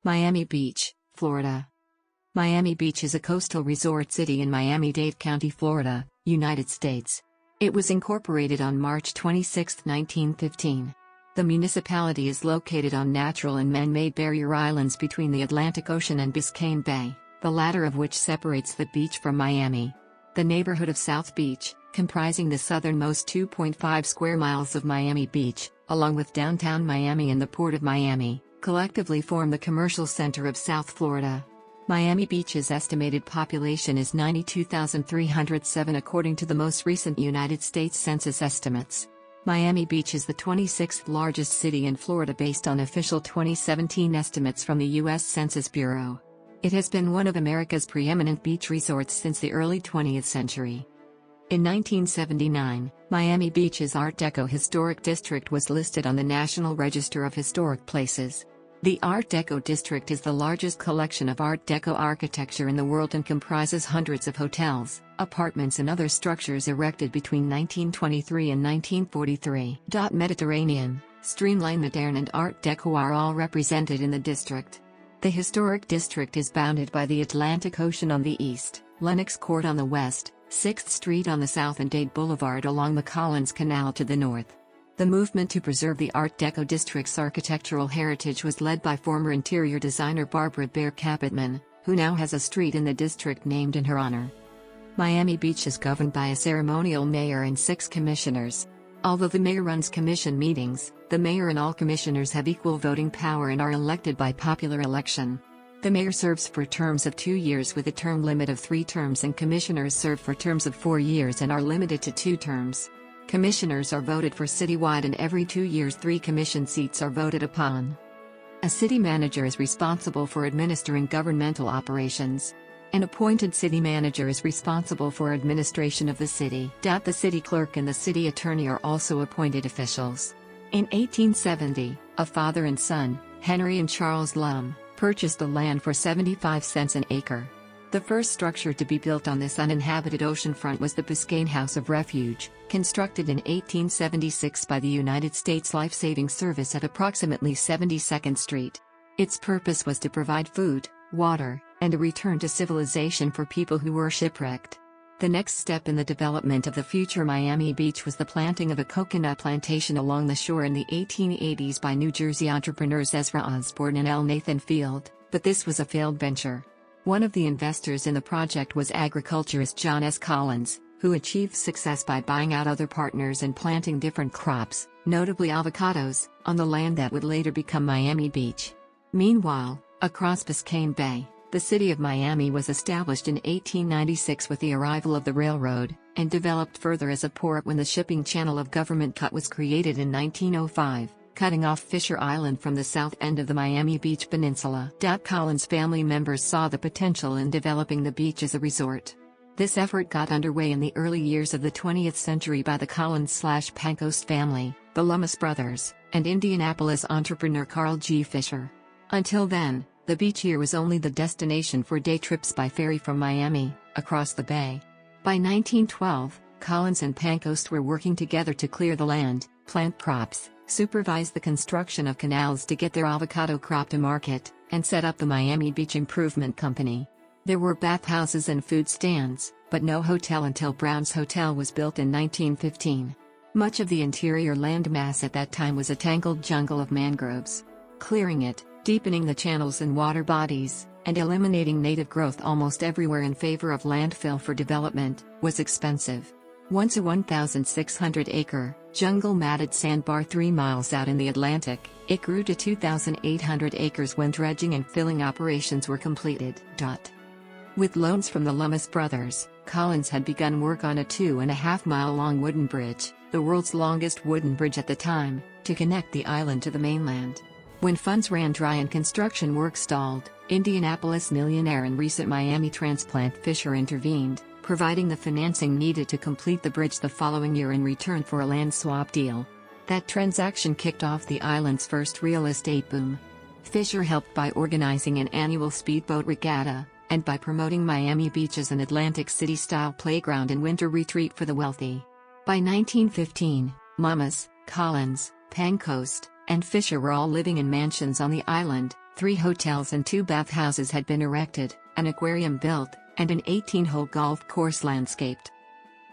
Miami Beach, Florida. Miami Beach is a coastal resort city in Miami-Dade County, Florida, United States. It was incorporated on March 26, 1915. The municipality is located on natural and man-made barrier islands between the Atlantic Ocean and Biscayne Bay, the latter of which separates the beach from Miami. The neighborhood of South Beach, comprising the southernmost 2.5 square miles of Miami Beach, along with downtown Miami and the Port of Miami, collectively form the commercial center of South Florida. Miami Beach's estimated population is 92,307 according to the most recent United States Census estimates. Miami Beach is the 26th largest city in Florida based on official 2017 estimates from the U.S. Census Bureau. It has been one of America's preeminent beach resorts since the early 20th century. In 1979, Miami Beach's Art Deco Historic District was listed on the National Register of Historic Places. The Art Deco district is the largest collection of Art Deco architecture in the world and comprises hundreds of hotels, apartments and other structures erected between 1923 and 1943. Mediterranean, Streamline Moderne and Art Deco are all represented in the district. The historic district is bounded by the Atlantic Ocean on the east, Lenox Court on the west, 6th Street on the south and Dade Boulevard along the Collins Canal to the north. The movement to preserve the Art Deco district's architectural heritage was led by former interior designer Barbara Bear Capitman, who now has a street in the district named in her honor. Miami Beach is governed by a ceremonial mayor and 6 commissioners. Although the mayor runs commission meetings, the mayor and all commissioners have equal voting power and are elected by popular election. The mayor serves for terms of 2 years with a term limit of 3 terms, and commissioners serve for terms of 4 years and are limited to 2 terms. Commissioners are voted for citywide, and every 2 years 3 commission seats are voted upon. A city manager is responsible for administering governmental operations. An appointed city manager is responsible for administration of the city. The city clerk and the city attorney are also appointed officials. In 1870, a father and son, Henry and Charles Lum, purchased the land for 75 cents an acre. The first structure to be built on this uninhabited oceanfront was the Biscayne House of Refuge, constructed in 1876 by the United States Life-Saving Service at approximately 72nd Street. Its purpose was to provide food, water, and a return to civilization for people who were shipwrecked. The next step in the development of the future Miami Beach was the planting of a coconut plantation along the shore in the 1880s by New Jersey entrepreneurs Ezra Osborne and L. Nathan Field, but this was a failed venture. One of the investors in the project was agriculturist John S. Collins, who achieved success by buying out other partners and planting different crops, notably avocados, on the land that would later become Miami Beach. Meanwhile, across Biscayne Bay, the city of Miami was established in 1896 with the arrival of the railroad, and developed further as a port when the shipping channel of Government Cut was created in 1905. Cutting off Fisher Island from the south end of the Miami Beach Peninsula. Collins' family members saw the potential in developing the beach as a resort. This effort got underway in the early years of the 20th century by the Collins/Pancoast family, the Lummis brothers, and Indianapolis entrepreneur Carl G. Fisher. Until then, the beach here was only the destination for day trips by ferry from Miami, across the bay. By 1912, Collins and Pancoast were working together to clear the land, plant crops, supervise the construction of canals to get their avocado crop to market, and set up the Miami Beach Improvement Company. There were bathhouses and food stands, but no hotel until Brown's Hotel was built in 1915. Much of the interior landmass at that time was a tangled jungle of mangroves. Clearing it, deepening the channels and water bodies, and eliminating native growth almost everywhere in favor of landfill for development, was expensive. Once a 1,600-acre, jungle-matted sandbar 3 miles out in the Atlantic, it grew to 2,800 acres when dredging and filling operations were completed. With loans from the Lummis brothers, Collins had begun work on a 2.5-mile-long wooden bridge, the world's longest wooden bridge at the time, to connect the island to the mainland. When funds ran dry and construction work stalled, Indianapolis millionaire and recent Miami transplant Fisher intervened, providing the financing needed to complete the bridge the following year in return for a land swap deal. That transaction kicked off the island's first real estate boom. Fisher helped by organizing an annual speedboat regatta, and by promoting Miami Beach as an Atlantic City-style playground and winter retreat for the wealthy. By 1915, Lummis, Collins, Pancoast, and Fisher were all living in mansions on the island, 3 hotels and 2 bathhouses had been erected, an aquarium built, and an 18-hole golf course landscaped.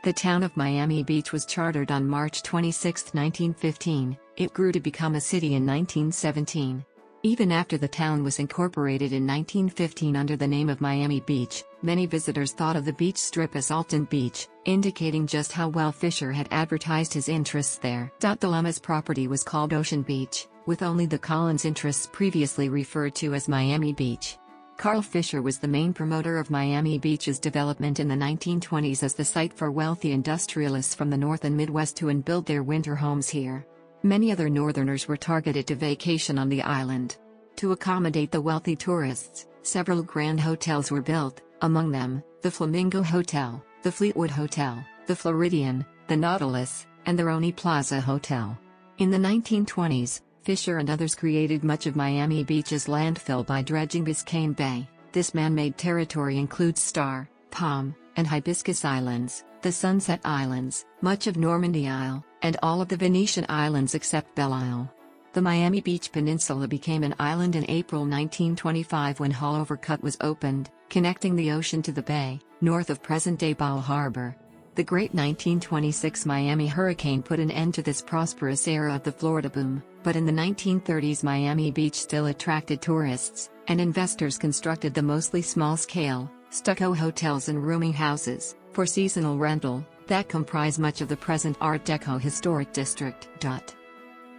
The town of Miami Beach was chartered on March 26, 1915. It grew to become a city in 1917. Even after the town was incorporated in 1915 under the name of Miami Beach, many visitors thought of the beach strip as Alton Beach, indicating just how well Fisher had advertised his interests there. The Lummis property was called Ocean Beach, with only the Collins interests previously referred to as Miami Beach. Carl Fisher was the main promoter of Miami Beach's development in the 1920s as the site for wealthy industrialists from the North and Midwest to build their winter homes here. Many other Northerners were targeted to vacation on the island. To accommodate the wealthy tourists, several grand hotels were built, among them, the Flamingo Hotel, the Fleetwood Hotel, the Floridian, the Nautilus, and the Roney Plaza Hotel. In the 1920s, Fisher and others created much of Miami Beach's landfill by dredging Biscayne Bay. This man-made territory includes Star, Palm, and Hibiscus Islands, the Sunset Islands, much of Normandy Isle, and all of the Venetian Islands except Belle Isle. The Miami Beach Peninsula became an island in April 1925 when Haulover Cut was opened, connecting the ocean to the bay, north of present-day Bal Harbour. The Great 1926 Miami hurricane put an end to this prosperous era of the Florida boom, but in the 1930s Miami Beach still attracted tourists, and investors constructed the mostly small-scale, stucco hotels and rooming houses, for seasonal rental, that comprise much of the present Art Deco historic district.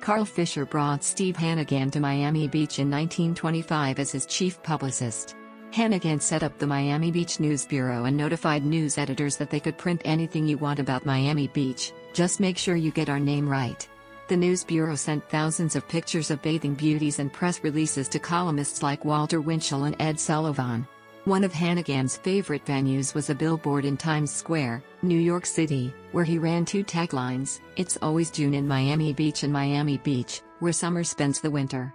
Carl Fisher brought Steve Hannigan to Miami Beach in 1925 as his chief publicist. Hannigan set up the Miami Beach News Bureau and notified news editors that they could print anything you want about Miami Beach, just make sure you get our name right. The News Bureau sent thousands of pictures of bathing beauties and press releases to columnists like Walter Winchell and Ed Sullivan. One of Hannigan's favorite venues was a billboard in Times Square, New York City, where he ran 2 taglines, "It's always June in Miami Beach" and "Miami Beach, where summer spends the winter."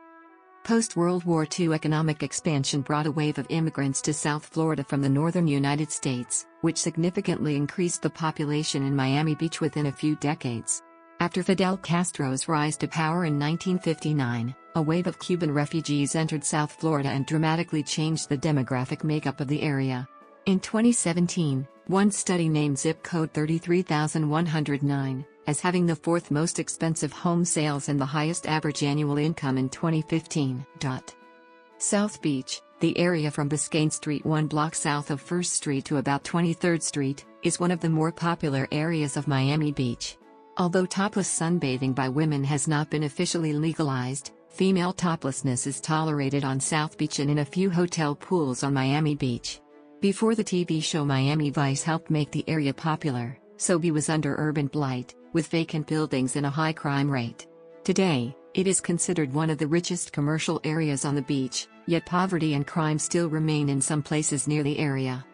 Post-World War II economic expansion brought a wave of immigrants to South Florida from the northern United States, which significantly increased the population in Miami Beach within a few decades. After Fidel Castro's rise to power in 1959, a wave of Cuban refugees entered South Florida and dramatically changed the demographic makeup of the area. In 2017, one study named zip code 33,109 as having the 4th most expensive home sales and the highest average annual income in 2015. South Beach, the area from Biscayne Street 1 block south of 1st Street to about 23rd Street, is one of the more popular areas of Miami Beach. Although topless sunbathing by women has not been officially legalized, female toplessness is tolerated on South Beach and in a few hotel pools on Miami Beach. Before the TV show Miami Vice helped make the area popular, Sobe was under urban blight, with vacant buildings and a high crime rate. Today, it is considered one of the richest commercial areas on the beach, yet poverty and crime still remain in some places near the area.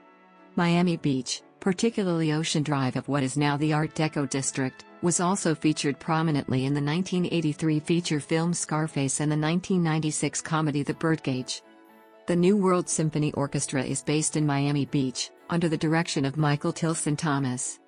Miami Beach, particularly Ocean Drive of what is now the Art Deco district, was also featured prominently in the 1983 feature film Scarface and the 1996 comedy The Birdcage. The New World Symphony Orchestra is based in Miami Beach, under the direction of Michael Tilson Thomas.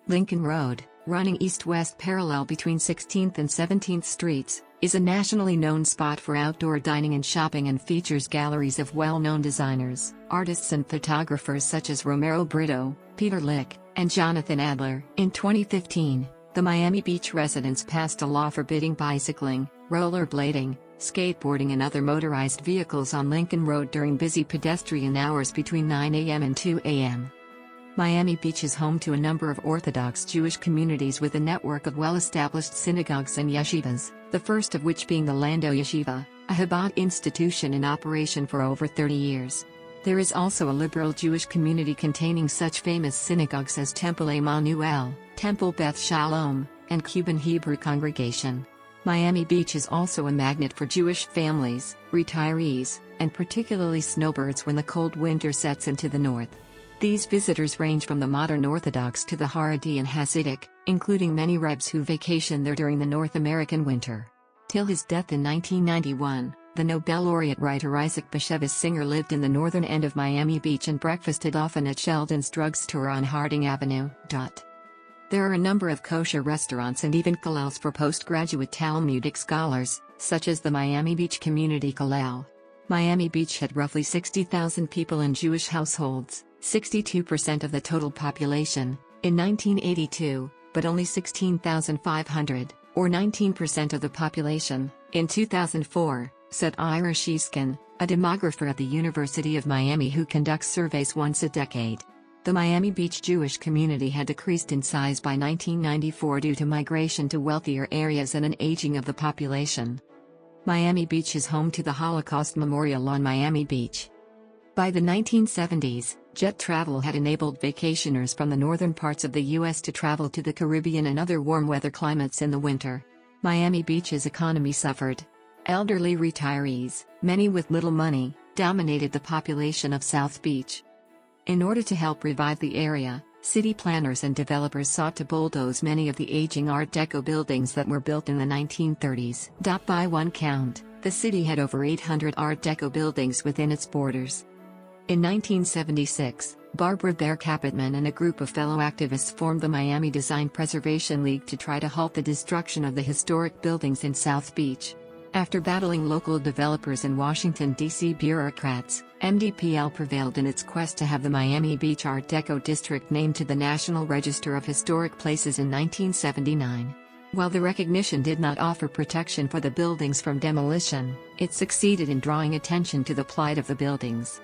Lincoln Road, running east-west parallel between 16th and 17th Streets, is a nationally known spot for outdoor dining and shopping and features galleries of well-known designers, artists and photographers such as Romero Brito, Peter Lick, and Jonathan Adler. In 2015, the Miami Beach residents passed a law forbidding bicycling, rollerblading, skateboarding and other motorized vehicles on Lincoln Road during busy pedestrian hours between 9 a.m. and 2 a.m. Miami Beach is home to a number of Orthodox Jewish communities with a network of well-established synagogues and yeshivas, the first of which being the Lando Yeshiva, a Chabad institution in operation for over 30 years. There is also a liberal Jewish community containing such famous synagogues as Temple Emmanuel, Temple Beth Shalom, and Cuban Hebrew Congregation. Miami Beach is also a magnet for Jewish families, retirees, and particularly snowbirds when the cold winter sets into the north. These visitors range from the modern Orthodox to the Haredi and Hasidic, including many Rebs who vacation there during the North American winter. Till his death in 1991, the Nobel laureate writer Isaac Bashevis Singer lived in the northern end of Miami Beach and breakfasted often at Sheldon's Drugstore on Harding Avenue. There are a number of kosher restaurants and even kollels for postgraduate Talmudic scholars, such as the Miami Beach Community Kollel. Miami Beach had roughly 60,000 people in Jewish households, 62% of the total population, in 1982, but only 16,500, or 19% of the population, in 2004, said Ira Sheeskin, a demographer at the University of Miami who conducts surveys once a decade. The Miami Beach Jewish community had decreased in size by 1994 due to migration to wealthier areas and an aging of the population. Miami Beach is home to the Holocaust Memorial on Miami Beach. By the 1970s, jet travel had enabled vacationers from the northern parts of the U.S. to travel to the Caribbean and other warm weather climates in the winter. Miami Beach's economy suffered. Elderly retirees, many with little money, dominated the population of South Beach. In order to help revive the area, city planners and developers sought to bulldoze many of the aging Art Deco buildings that were built in the 1930s. By one count, the city had over 800 Art Deco buildings within its borders. In 1976, Barbara Bear Capitman and a group of fellow activists formed the Miami Design Preservation League to try to halt the destruction of the historic buildings in South Beach. After battling local developers and Washington, D.C. bureaucrats, MDPL prevailed in its quest to have the Miami Beach Art Deco district named to the National Register of Historic Places in 1979. While the recognition did not offer protection for the buildings from demolition, it succeeded in drawing attention to the plight of the buildings.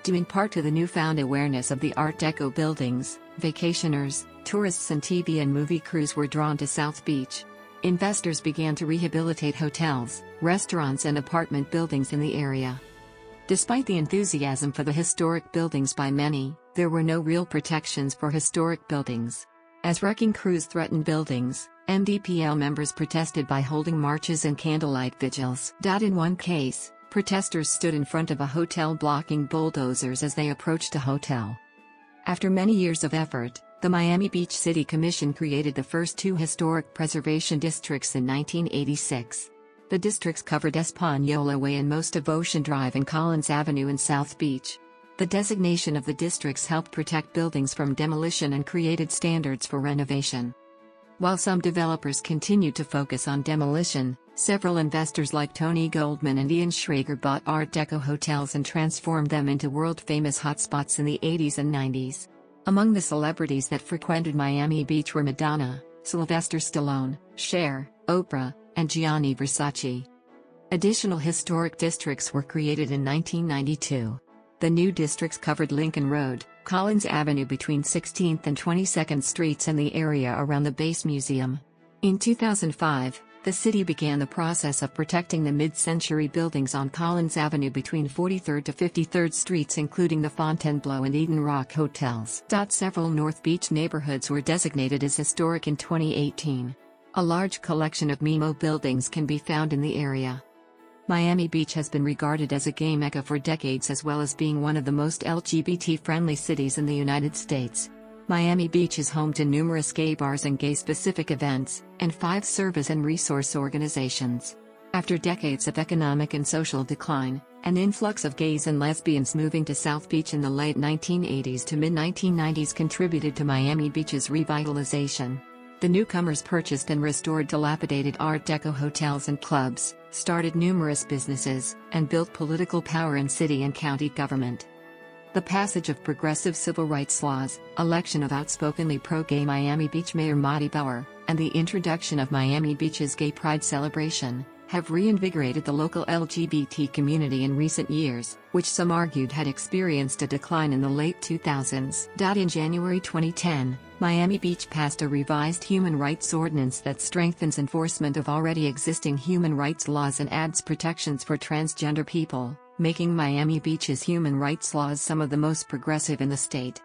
Due in part to the newfound awareness of the Art Deco buildings, vacationers, tourists and TV and movie crews were drawn to South Beach. Investors began to rehabilitate hotels, restaurants and apartment buildings in the area. Despite the enthusiasm for the historic buildings by many, there were no real protections for historic buildings. As wrecking crews threatened buildings, MDPL members protested by holding marches and candlelight vigils. In one case, protesters stood in front of a hotel blocking bulldozers as they approached a hotel. After many years of effort, the Miami Beach City Commission created the first two historic preservation districts in 1986. The districts covered Española Way and most of Ocean Drive and Collins Avenue in South Beach. The designation of the districts helped protect buildings from demolition and created standards for renovation. While some developers continued to focus on demolition, several investors like Tony Goldman and Ian Schrager bought Art Deco hotels and transformed them into world-famous hotspots in the 80s and 90s. Among the celebrities that frequented Miami Beach were Madonna, Sylvester Stallone, Cher, Oprah, and Gianni Versace. Additional historic districts were created in 1992. The new districts covered Lincoln Road, Collins Avenue between 16th and 22nd Streets and the area around the Base Museum. In 2005, the city began the process of protecting the mid-century buildings on Collins Avenue between 43rd to 53rd Streets, including the Fontainebleau and Eden Rock hotels. Several North Beach neighborhoods were designated as historic in 2018. A large collection of MIMO buildings can be found in the area. Miami Beach has been regarded as a gay mecca for decades, as well as being one of the most LGBT-friendly cities in the United States. Miami Beach is home to numerous gay bars and gay-specific events, and 5 service and resource organizations. After decades of economic and social decline, an influx of gays and lesbians moving to South Beach in the late 1980s to mid-1990s contributed to Miami Beach's revitalization. The newcomers purchased and restored dilapidated Art Deco hotels and clubs, started numerous businesses, and built political power in city and county government. The passage of progressive civil rights laws, election of outspokenly pro-gay Miami Beach Mayor Marty Bauer, and the introduction of Miami Beach's Gay Pride celebration, have reinvigorated the local LGBT community in recent years, which some argued had experienced a decline in the late 2000s. In January 2010, Miami Beach passed a revised human rights ordinance that strengthens enforcement of already existing human rights laws and adds protections for transgender people, making Miami Beach's human rights laws some of the most progressive in the state.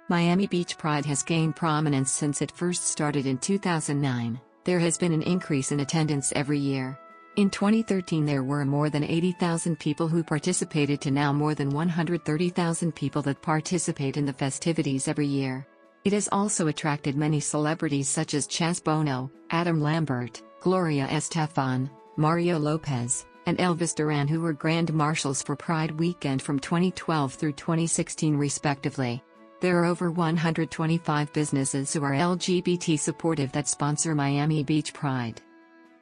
Miami Beach Pride has gained prominence since it first started in 2009. There has been an increase in attendance every year. In 2013 there were more than 80,000 people who participated to now more than 130,000 people that participate in the festivities every year. It has also attracted many celebrities such as Chaz Bono, Adam Lambert, Gloria Estefan, Mario Lopez, and Elvis Duran, who were Grand Marshals for Pride Weekend from 2012 through 2016 respectively. There are over 125 businesses who are LGBT supportive that sponsor Miami Beach Pride.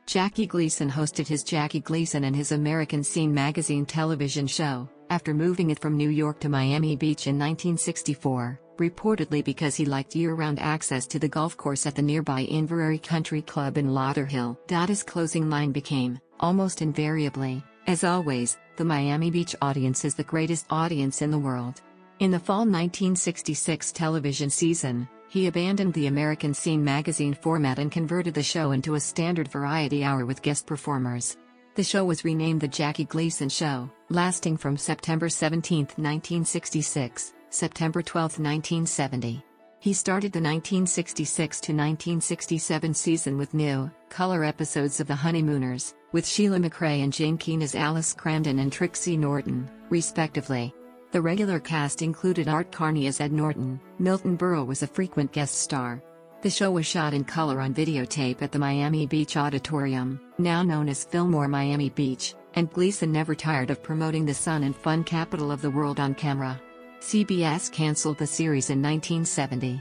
Jackie Gleason hosted his Jackie Gleason and His American Scene magazine television show, after moving it from New York to Miami Beach in 1964, reportedly because he liked year-round access to the golf course at the nearby Inverary Country Club in Lauderhill. His closing line became, almost invariably, "As always, the Miami Beach audience is the greatest audience in the world." In the fall 1966 television season, he abandoned the American Scene magazine format and converted the show into a standard variety hour with guest performers. The show was renamed The Jackie Gleason Show, lasting from September 17, 1966, September 12, 1970. He started the 1966 to 1967 season with new, color episodes of The Honeymooners, with Sheila McRae and Jane Keane as Alice Crandon and Trixie Norton, respectively. The regular cast included Art Carney as Ed Norton. Milton Berle was a frequent guest star. The show was shot in color on videotape at the Miami Beach Auditorium, now known as Fillmore Miami Beach, and Gleason never tired of promoting the sun and fun capital of the world on camera. CBS canceled the series in 1970.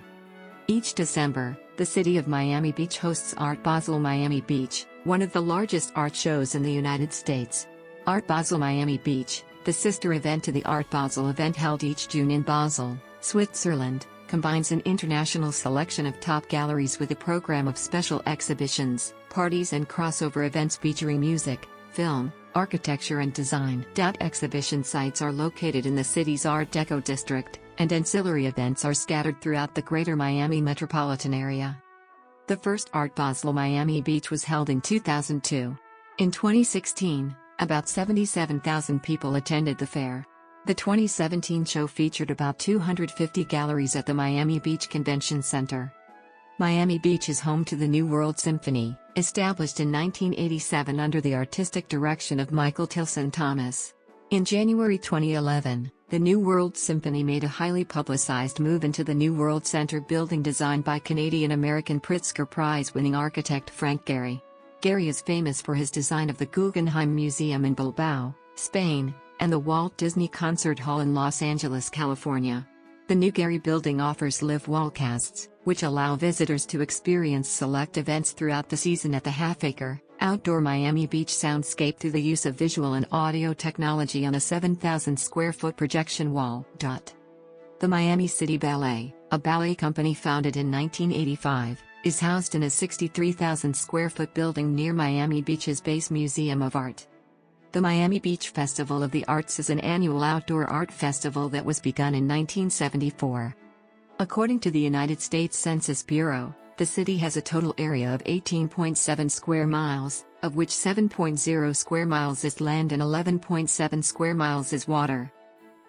Each December, the city of Miami Beach hosts Art Basel Miami Beach, one of the largest art shows in the United States. Art Basel Miami Beach, the sister event to the Art Basel event held each June in Basel, Switzerland, combines an international selection of top galleries with a program of special exhibitions, parties and crossover events featuring music, film, architecture and design. Exhibition sites are located in the city's Art Deco district, and ancillary events are scattered throughout the greater Miami metropolitan area. The first Art Basel Miami Beach was held in 2002. In 2016, about 77,000 people attended the fair. The 2017 show featured about 250 galleries at the Miami Beach Convention Center. Miami Beach is home to the New World Symphony, established in 1987 under the artistic direction of Michael Tilson Thomas. In January 2011, the New World Symphony made a highly publicized move into the New World Center building designed by Canadian-American Pritzker Prize-winning architect Frank Gehry. Gehry is famous for his design of the Guggenheim Museum in Bilbao, Spain, and the Walt Disney Concert Hall in Los Angeles, California. The new Gehry building offers live wallcasts, which allow visitors to experience select events throughout the season at the half-acre, outdoor Miami Beach soundscape through the use of visual and audio technology on a 7,000-square-foot projection wall. The Miami City Ballet, a ballet company founded in 1985, is housed in a 63,000-square-foot building near Miami Beach's Base Museum of Art. The Miami Beach Festival of the Arts is an annual outdoor art festival that was begun in 1974. According to the United States Census Bureau, the city has a total area of 18.7 square miles, of which 7.0 square miles is land and 11.7 square miles is water.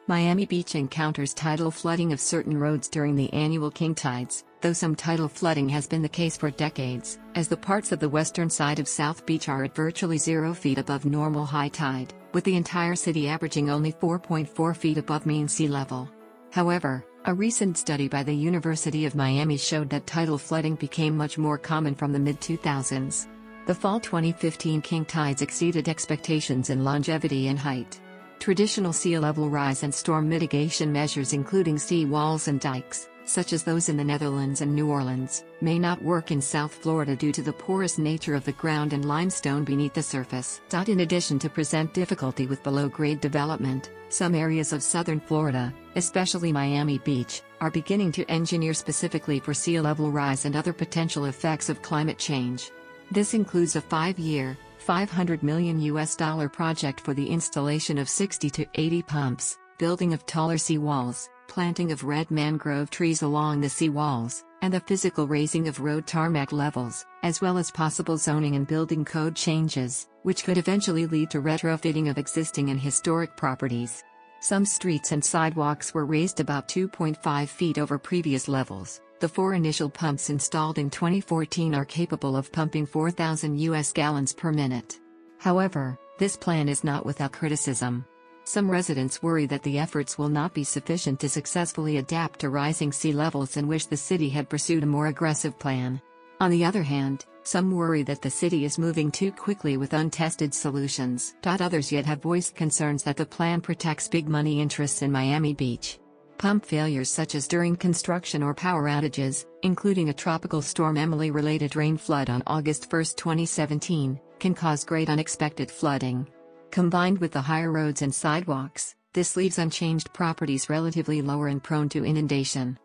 Miami Beach encounters tidal flooding of certain roads during the annual king tides, though some tidal flooding has been the case for decades, as the parts of the western side of South Beach are at virtually 0 feet above normal high tide, with the entire city averaging only 4.4 feet above mean sea level. However, a recent study by the University of Miami showed that tidal flooding became much more common from the mid-2000s. The fall 2015 king tides exceeded expectations in longevity and height. Traditional sea level rise and storm mitigation measures including sea walls and dikes, such as those in the Netherlands and New Orleans, may not work in South Florida due to the porous nature of the ground and limestone beneath the surface. In addition to present difficulty with below-grade development, some areas of southern Florida, especially Miami Beach, are beginning to engineer specifically for sea level rise and other potential effects of climate change. This includes a 5-year, $500 million project for the installation of 60 to 80 pumps, building of taller sea walls, planting of red mangrove trees along the sea walls, and the physical raising of road tarmac levels, as well as possible zoning and building code changes, which could eventually lead to retrofitting of existing and historic properties. Some streets and sidewalks were raised about 2.5 feet over previous levels. The 4 initial pumps installed in 2014 are capable of pumping 4,000 U.S. gallons per minute. However, this plan is not without criticism. Some residents worry that the efforts will not be sufficient to successfully adapt to rising sea levels and wish the city had pursued a more aggressive plan. On the other hand, some worry that the city is moving too quickly with untested solutions. Others yet have voiced concerns that the plan protects big money interests in Miami Beach. Pump failures such as during construction or power outages, including a Tropical Storm Emily-related rain flood on August 1, 2017, can cause great unexpected flooding. Combined with the higher roads and sidewalks, this leaves unchanged properties relatively lower and prone to inundation.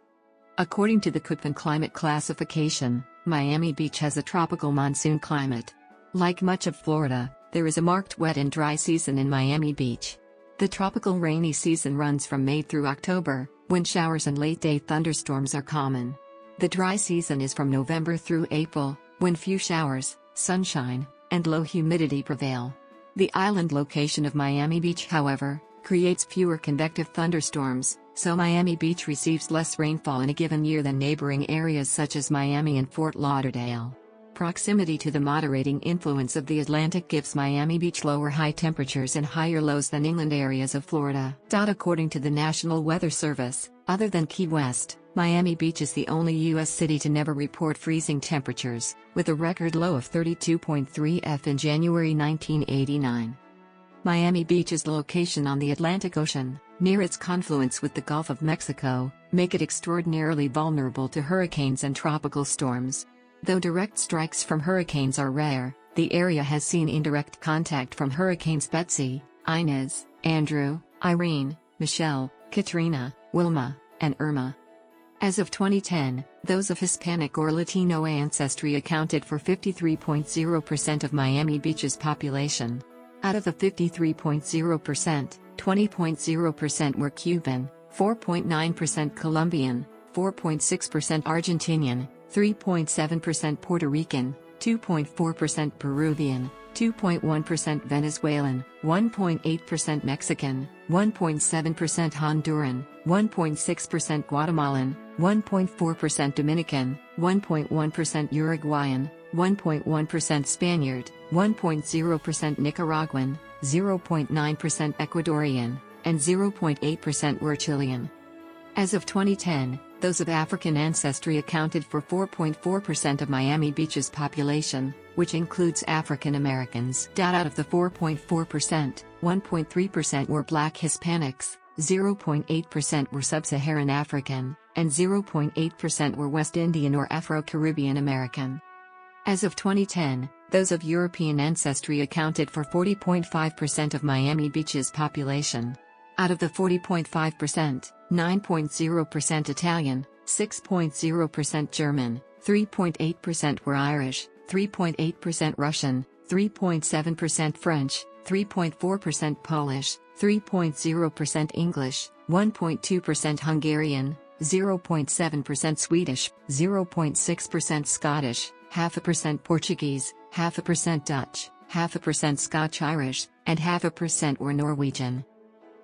According to the Köppen climate classification, Miami Beach has a tropical monsoon climate. Like much of Florida, there is a marked wet and dry season in Miami Beach. The tropical rainy season runs from May through October, when showers and late-day thunderstorms are common. The dry season is from November through April, when few showers, sunshine, and low humidity prevail. The island location of Miami Beach, however, creates fewer convective thunderstorms, so Miami Beach receives less rainfall in a given year than neighboring areas such as Miami and Fort Lauderdale. Proximity to the moderating influence of the Atlantic gives Miami Beach lower high temperatures and higher lows than inland areas of Florida. According to the National Weather Service, other than Key West, Miami Beach is the only U.S. city to never report freezing temperatures, with a record low of 32.3 F in January 1989. Miami Beach's location on the Atlantic Ocean, near its confluence with the Gulf of Mexico, make it extraordinarily vulnerable to hurricanes and tropical storms. Though direct strikes from hurricanes are rare, the area has seen indirect contact from Hurricanes Betsy, Inez, Andrew, Irene, Michelle, Katrina, Wilma, and Irma. As of 2010, those of Hispanic or Latino ancestry accounted for 53.0% of Miami Beach's population. Out of the 53.0%, 20.0% were Cuban, 4.9% Colombian, 4.6% Argentinian, 3.7% Puerto Rican, 2.4% Peruvian, 2.1% Venezuelan, 1.8% Mexican, 1.7% Honduran, 1.6% Guatemalan, 1.4% Dominican, 1.1% Uruguayan, 1.1% Spaniard, 1.0% Nicaraguan, 0.9% Ecuadorian, and 0.8% were Chilean. As of 2010, those of African ancestry accounted for 4.4% of Miami Beach's population, which includes African Americans. Out of the 4.4%, 1.3% were Black Hispanics, 0.8% were Sub-Saharan African, and 0.8% were West Indian or Afro-Caribbean American. As of 2010, those of European ancestry accounted for 40.5% of Miami Beach's population. Out of the 40.5%, 9.0% Italian, 6.0% German, 3.8% were Irish, 3.8% Russian, 3.7% French, 3.4% Polish, 3.0% English, 1.2% Hungarian, 0.7% Swedish, 0.6% Scottish, 0.5% Portuguese, 0.5% Dutch, 0.5% Scotch-Irish, and 0.5% were Norwegian.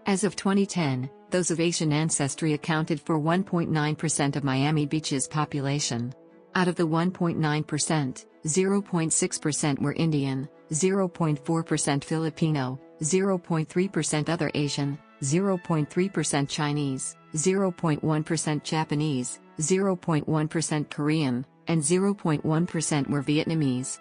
As of 2010, those of Asian ancestry accounted for 1.9% of Miami Beach's population. Out of the 1.9%, 0.6% were Indian, 0.4% Filipino, 0.3% other Asian, 0.3% Chinese, 0.1% Japanese, 0.1% Korean, and 0.1% were Vietnamese.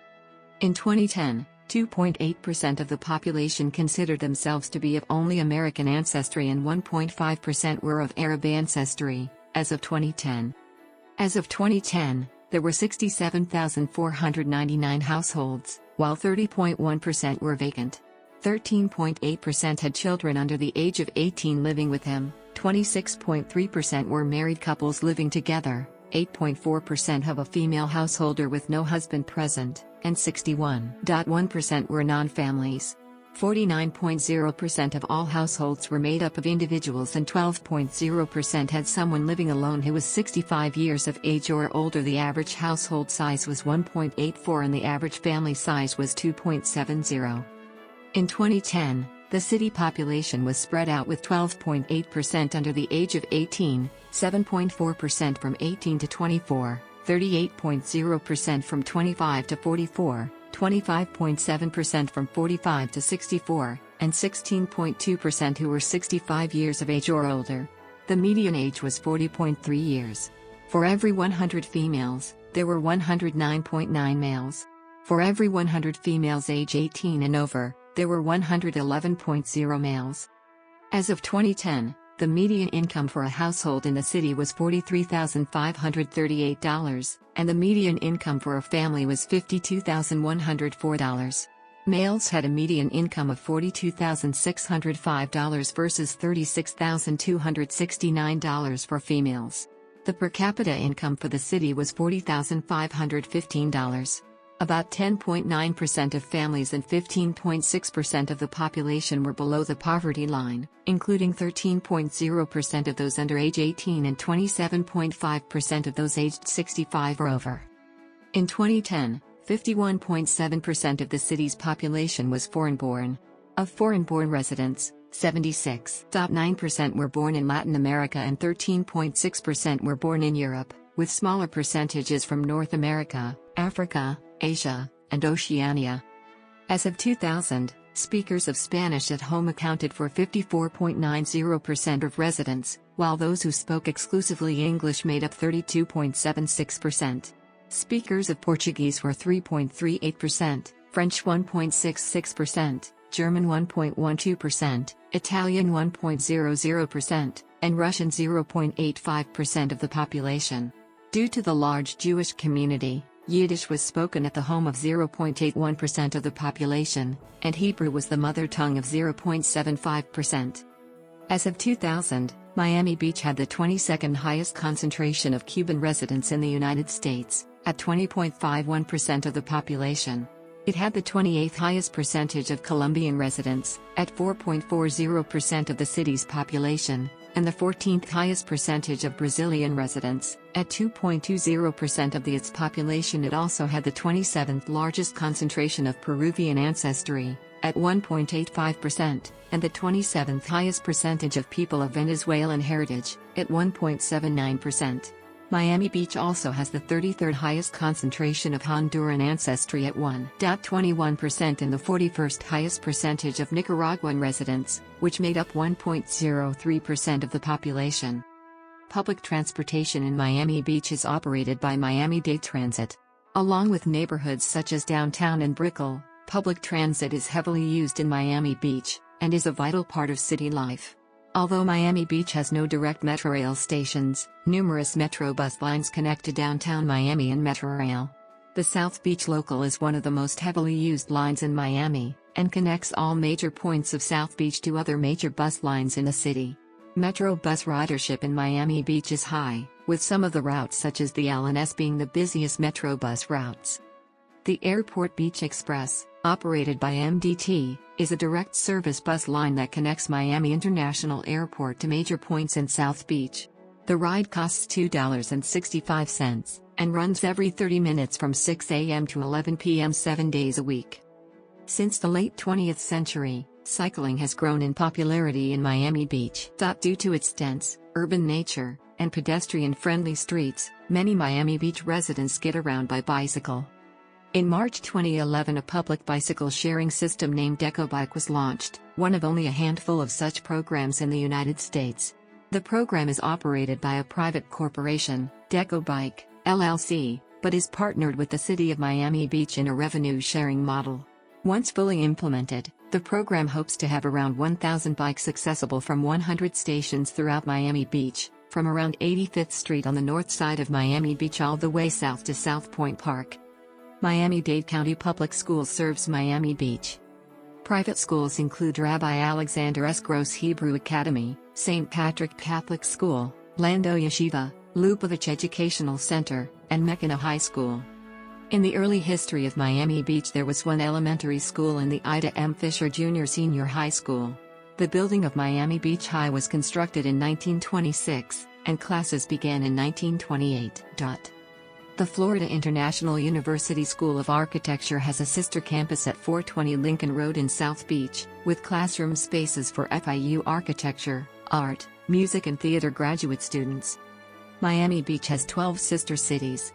In 2010, 2.8% of the population considered themselves to be of only American ancestry and 1.5% were of Arab ancestry, as of 2010. As of 2010, there were 67,499 households, while 30.1% were vacant. 13.8% had children under the age of 18 living with them, 26.3% were married couples living together, 8.4% have a female householder with no husband present, and 61.1% were non-families. 49.0% of all households were made up of individuals and 12.0% had someone living alone who was 65 years of age or older. The average household size was 1.84 and the average family size was 2.70. In 2010, the city population was spread out with 12.8% under the age of 18, 7.4% from 18 to 24, 38.0% from 25 to 44, 25.7% from 45 to 64, and 16.2% who were 65 years of age or older. The median age was 40.3 years. For every 100 females, there were 109.9 males. For every 100 females age 18 and over, there were 111.0 males. As of 2010, The median income for a household in the city was $43,538, and the median income for a family was $52,104. Males had a median income of $42,605 versus $36,269 for females. The per capita income for the city was $40,515. About 10.9% of families and 15.6% of the population were below the poverty line, including 13.0% of those under age 18 and 27.5% of those aged 65 or over. In 2010, 51.7% of the city's population was foreign-born. Of foreign-born residents, 76.9% were born in Latin America and 13.6% were born in Europe, with smaller percentages from North America, Africa, Asia, and Oceania. As of 2000, speakers of Spanish at home accounted for 54.90% of residents, while those who spoke exclusively English made up 32.76%. Speakers of Portuguese were 3.38%, French 1.66%, German 1.12%, Italian 1.00%, and Russian 0.85% of the population. Due to the large Jewish community, Yiddish was spoken at the home of 0.81% of the population, and Hebrew was the mother tongue of 0.75%. As of 2000, Miami Beach had the 22nd highest concentration of Cuban residents in the United States, at 20.51% of the population. It had the 28th highest percentage of Colombian residents, at 4.40% of the city's population, and the 14th highest percentage of Brazilian residents, at 2.20% of its population. It also had the 27th largest concentration of Peruvian ancestry, at 1.85%, and the 27th highest percentage of people of Venezuelan heritage, at 1.79%. Miami Beach also has the 33rd highest concentration of Honduran ancestry at 1.21% and the 41st highest percentage of Nicaraguan residents, which made up 1.03% of the population. Public transportation in Miami Beach is operated by Miami-Dade Transit. Along with neighborhoods such as downtown and Brickell, public transit is heavily used in Miami Beach, and is a vital part of city life. Although Miami Beach has no direct Metrorail stations, numerous Metro bus lines connect to downtown Miami and Metrorail. The South Beach Local is one of the most heavily used lines in Miami, and connects all major points of South Beach to other major bus lines in the city. Metro bus ridership in Miami Beach is high, with some of the routes such as the L&S being the busiest Metro bus routes. The Airport Beach Express, operated by MDT, is a direct service bus line that connects Miami International Airport to major points in South Beach. The ride costs $2.65, and runs every 30 minutes from 6 a.m. to 11 p.m. 7 days a week. Since the late 20th century, cycling has grown in popularity in Miami Beach. Due to its dense, urban nature, and pedestrian-friendly streets, many Miami Beach residents get around by bicycle. In March 2011, a public bicycle sharing system named DecoBike was launched, one of only a handful of such programs in the United States. The program is operated by a private corporation, DecoBike, LLC, but is partnered with the city of Miami Beach in a revenue-sharing model. Once fully implemented, the program hopes to have around 1,000 bikes accessible from 100 stations throughout Miami Beach, from around 85th Street on the north side of Miami Beach all the way south to South Point Park. Miami-Dade County Public Schools serves Miami Beach. Private schools include Rabbi Alexander S. Gross Hebrew Academy, St. Patrick Catholic School, Lando Yeshiva, Lubavitch Educational Center, and Mechana High School. In the early history of Miami Beach, there was one elementary school and the Ida M. Fisher Junior-Senior High School. The building of Miami Beach High was constructed in 1926, and classes began in 1928. The Florida International University School of Architecture has a sister campus at 420 Lincoln Road in South Beach, with classroom spaces for FIU architecture, art, music and theater graduate students. Miami Beach has 12 sister cities.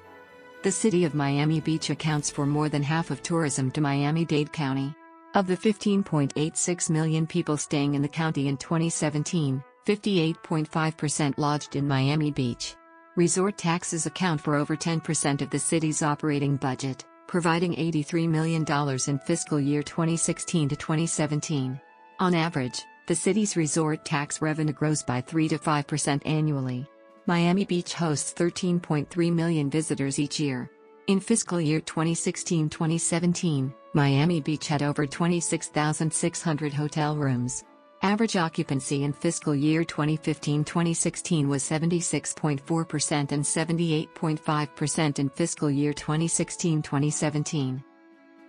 The city of Miami Beach accounts for more than half of tourism to Miami-Dade County. Of the 15.86 million people staying in the county in 2017, 58.5% lodged in Miami Beach. Resort taxes account for over 10% of the city's operating budget, providing $83 million in fiscal year 2016 to 2017. On average, The city's resort tax revenue grows by 3 to 5% annually. Miami Beach hosts 13.3 million visitors each year. In fiscal year 2016-2017, Miami Beach had over 26,600 hotel rooms. Average occupancy in fiscal year 2015-2016 was 76.4% and 78.5% in fiscal year 2016-2017.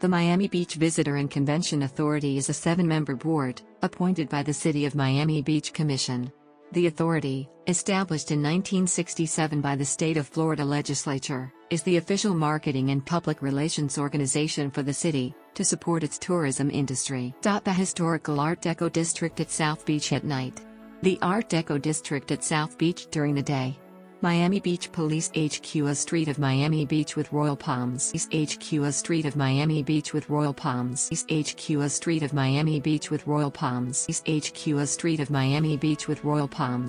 The Miami Beach Visitor and Convention Authority is a 7-member board, appointed by the City of Miami Beach Commission. The authority, established in 1967 by the State of Florida Legislature, is the official marketing and public relations organization for the city, to support its tourism industry. The historical Art Deco district at South Beach at night. The Art Deco district at South Beach during the day. Miami Beach Police HQ, a street of Miami Beach with Royal Palms. HQ, a street of Miami Beach with Royal Palms. HQ, a street of Miami Beach with Royal Palms. HQ, a street of Miami Beach with Royal Palms.